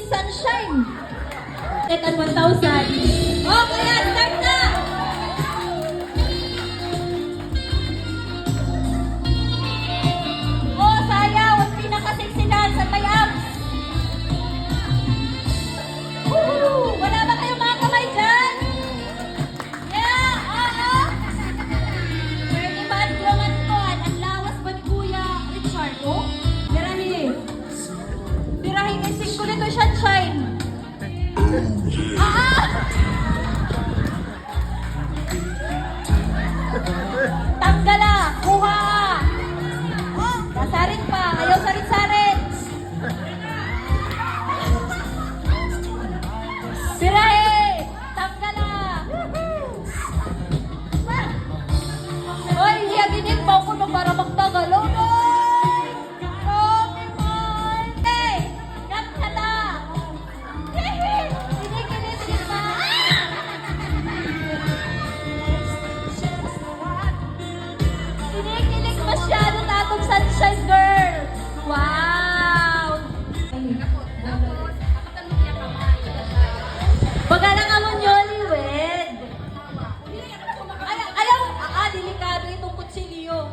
sunshine. At 1,000. Oh, kaya start na! Oh, sayaw! Ang pinakaseksihan sa may abs. Wala ba kayong mga kamay dyan? Yeah! Oo! Pwede ba at lungan ko? Ang lawas ba ni Kuya Richard? Oh? Tirahin. Tirahin ang singko nito, sunshine. Tanggala! Kuha! Sasarin pa! Ayaw sarit-sarit! Pirahe! Tanggala! Hoy, hiyaginin mo ko para magtagalaw na! Kinikilig masyado tatong sunshine girl! Wow! Baga lang ang newlywed. Ayaw! Delikado itong kutsilyo.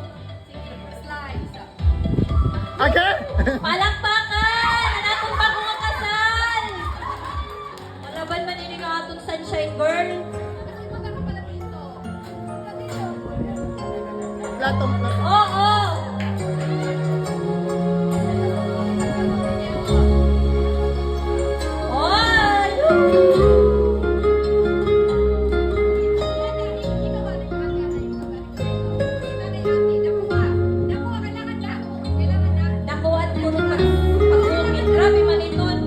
Okay? Palakpakan! Anatong bagong kasal! Malaban maninig ang atong sunshine girl. Platong. Oo! Nakuha at puro pag-ukit. Grabe man iton.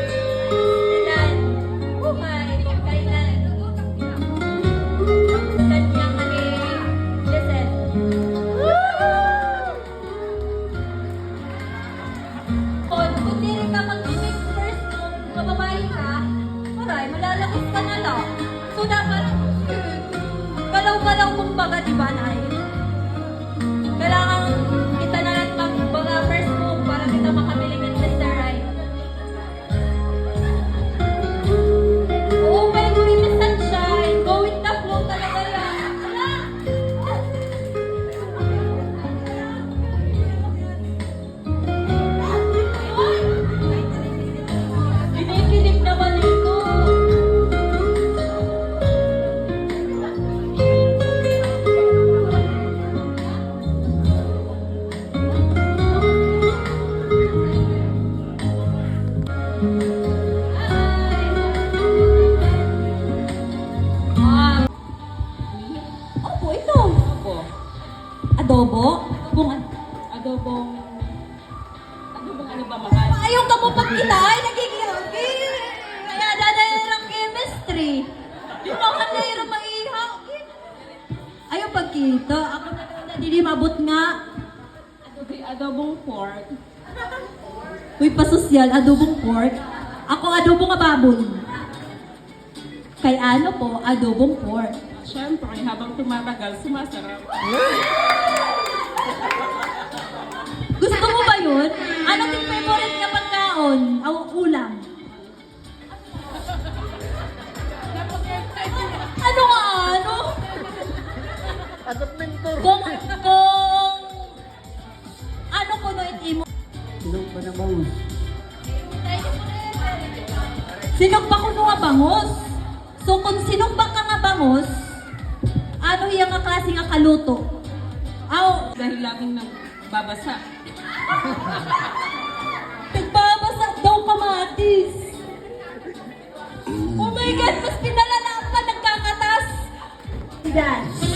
Kailan? Buhay. Kailan? Kanyang listen. Kung di rin ka mag-make first move, mababae ka, maray, malalakot ka na lang. So, dapat, galaw-galaw mong baga, di ba, Nay? Kailangan kita na lang mag-baga first move para kita makabili ng Mr. Right. Oo, may going to sunshine. Go with the flow talaga yan. Wala! Kinikilig naman ito. Opo, ito. Opo. Adobo? Adobong ano ba mahal? Ayaw ka mo pag inay, nagigilagi. Kaya dadayin ang chemistry. Di ba ka na maihaw? Ayaw pagkita. Ako na hindi mabot nga. Adobong pork. Uy, pasosyal, adobong pork. Ako adobong nga baboy. Kay ano po, adobong pork. Siyempre, habang tumatagal, sumasarap. Gusto mo ba yun? Ano yung favorite niya pagkaon? Ulam. Ano nga ano? Atot mentor. Kung ano ko no imo? Sinong ba na bangus? Sinugba ko nga bangos. So kung sinugba ka nga bangos, ano yung nga klase nga kaluto? Aw, Dahil laging nagbabasa. nagbabasa daw kamatis. Oh my God, mas pinalala pa nagkakatas. Dash.